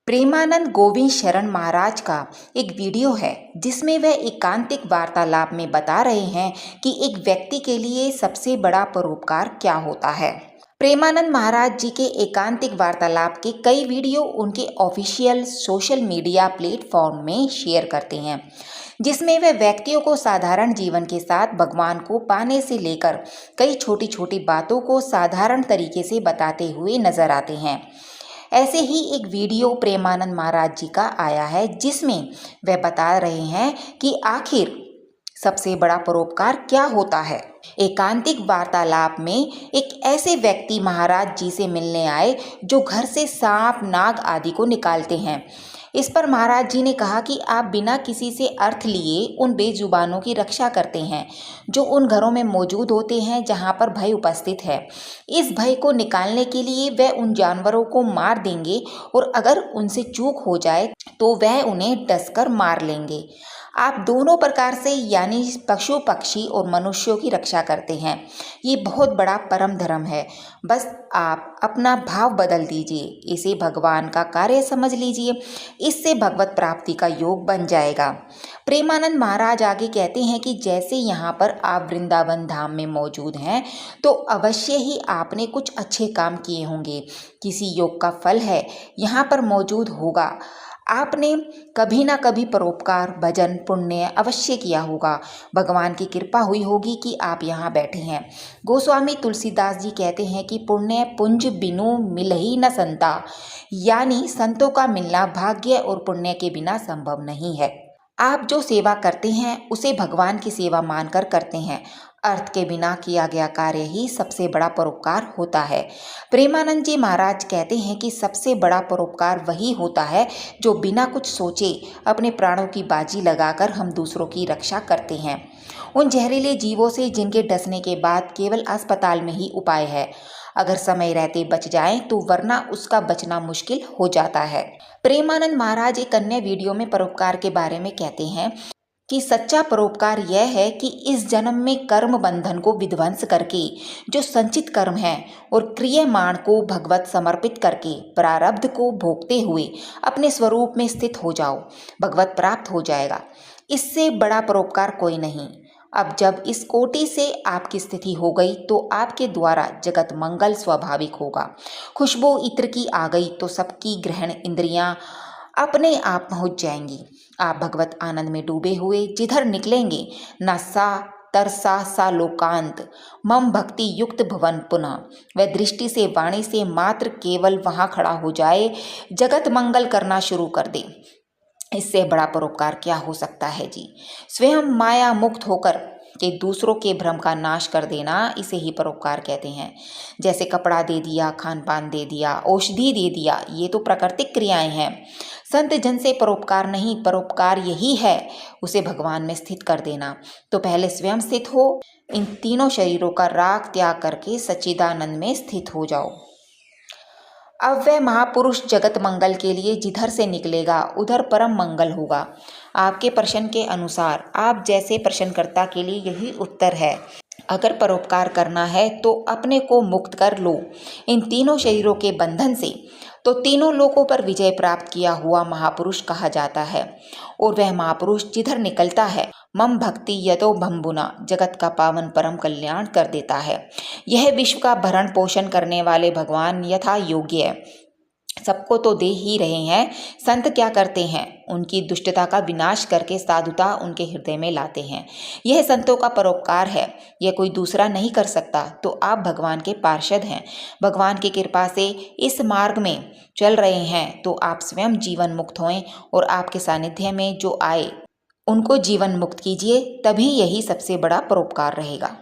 प्रेमानंद गोविंद शरण महाराज का एक वीडियो है जिसमें वह एकांतिक वार्तालाप में बता रहे हैं कि एक व्यक्ति के लिए सबसे बड़ा परोपकार क्या होता है। प्रेमानंद महाराज जी के एकांतिक वार्तालाप के कई वीडियो उनके ऑफिशियल सोशल मीडिया प्लेटफॉर्म में शेयर करते हैं, जिसमें वे व्यक्तियों को साधारण जीवन के साथ भगवान को पाने से लेकर कई छोटी छोटी बातों को साधारण तरीके से बताते हुए नजर आते हैं। ऐसे ही एक वीडियो प्रेमानंद महाराज जी का आया है जिसमें वह बता रहे हैं कि आखिर सबसे बड़ा परोपकार क्या होता है। एकांतिक वार्तालाप में एक ऐसे व्यक्ति महाराज जी से मिलने आए जो घर से सांप नाग आदि को निकालते हैं। इस पर महाराज जी ने कहा कि आप बिना किसी से अर्थ लिए उन बेजुबानों की रक्षा करते हैं जो उन घरों में मौजूद होते हैं जहां पर भय उपस्थित है। इस भय को निकालने के लिए वह उन जानवरों को मार देंगे और अगर उनसे चूक हो जाए तो वह उन्हें डसकर मार लेंगे। आप दोनों प्रकार से यानी पशु पक्षी और मनुष्यों की रक्षा करते हैं। ये बहुत बड़ा परम धर्म है। बस आप अपना भाव बदल दीजिए, इसे भगवान का कार्य समझ लीजिए, इससे भगवत प्राप्ति का योग बन जाएगा। प्रेमानंद महाराज आगे कहते हैं कि जैसे यहाँ पर आप वृंदावन धाम में मौजूद हैं तो अवश्य ही आपने कुछ अच्छे काम किए होंगे, किसी योग का फल है यहाँ पर मौजूद होगा। आपने कभी ना कभी परोपकार भजन पुण्य अवश्य किया होगा, भगवान की कृपा हुई होगी कि आप यहाँ बैठे हैं। गोस्वामी तुलसीदास जी कहते हैं कि पुण्य पुंज बिनु मिलहि न संता, यानी संतों का मिलना भाग्य और पुण्य के बिना संभव नहीं है। आप जो सेवा करते हैं उसे भगवान की सेवा मानकर करते हैं। अर्थ के बिना किया गया कार्य ही सबसे बड़ा परोपकार होता है। प्रेमानंद जी महाराज कहते हैं कि सबसे बड़ा परोपकार वही होता है जो बिना कुछ सोचे अपने प्राणों की बाजी लगाकर हम दूसरों की रक्षा करते हैं, उन जहरीले जीवों से जिनके डसने के बाद केवल अस्पताल में ही उपाय है। अगर समय रहते बच जाएं तो वरना उसका बचना मुश्किल हो जाता है। प्रेमानंद महाराज एक अन्य वीडियो में परोपकार के बारे में कहते हैं कि सच्चा परोपकार यह है कि इस जन्म में कर्म बंधन को विध्वंस करके जो संचित कर्म है और क्रियमाण को भगवत समर्पित करके प्रारब्ध को भोगते हुए अपने स्वरूप में स्थित हो जाओ, भगवत प्राप्त हो जाएगा। इससे बड़ा परोपकार कोई नहीं। अब जब इस कोटि से आपकी स्थिति हो गई तो आपके द्वारा जगत मंगल स्वाभाविक होगा। खुशबू इत्र की आ गई तो सबकी ग्रहण इंद्रियां अपने आप पहुंच जाएंगी। आप भगवत आनंद में डूबे हुए जिधर निकलेंगे न सा तरसा सा लोकांत मम भक्ति युक्त भवन पुनः, वह दृष्टि से वाणी से मात्र केवल वहां खड़ा हो जाए, जगत मंगल करना शुरू कर दे। इससे बड़ा परोपकार क्या हो सकता है जी। स्वयं माया मुक्त होकर कि दूसरों के भ्रम का नाश कर देना, इसे ही परोपकार कहते हैं। जैसे कपड़ा दे दिया, खान पान दे दिया, औषधि दे दिया, ये तो प्राकृतिक क्रियाएं हैं। संत जन से परोपकार नहीं, परोपकार यही है उसे भगवान में स्थित कर देना। तो पहले स्वयं स्थित हो, इन तीनों शरीरों का राग त्याग करके सच्चिदानंद में स्थित हो जाओ। अब वह महापुरुष जगत मंगल के लिए जिधर से निकलेगा उधर परम मंगल होगा। आपके प्रश्न के अनुसार आप जैसे प्रश्नकर्ता के लिए यही उत्तर है। अगर परोपकार करना है तो अपने को मुक्त कर लो इन तीनों शरीरों के बंधन से, तो तीनों लोकों पर विजय प्राप्त किया हुआ महापुरुष कहा जाता है। और वह महापुरुष जिधर निकलता है मम भक्ति यतो भम्बुना, जगत का पावन परम कल्याण कर देता है। यह विश्व का भरण पोषण करने वाले भगवान यथा योग्य सबको तो दे ही रहे हैं। संत क्या करते हैं, उनकी दुष्टता का विनाश करके साधुता उनके हृदय में लाते हैं। यह संतों का परोपकार है, यह कोई दूसरा नहीं कर सकता। तो आप भगवान के पार्षद हैं, भगवान की कृपा से इस मार्ग में चल रहे हैं, तो आप स्वयं जीवन मुक्त होएं और आपके सानिध्य में जो आए उनको जीवन मुक्त कीजिए, तभी यही सबसे बड़ा परोपकार रहेगा।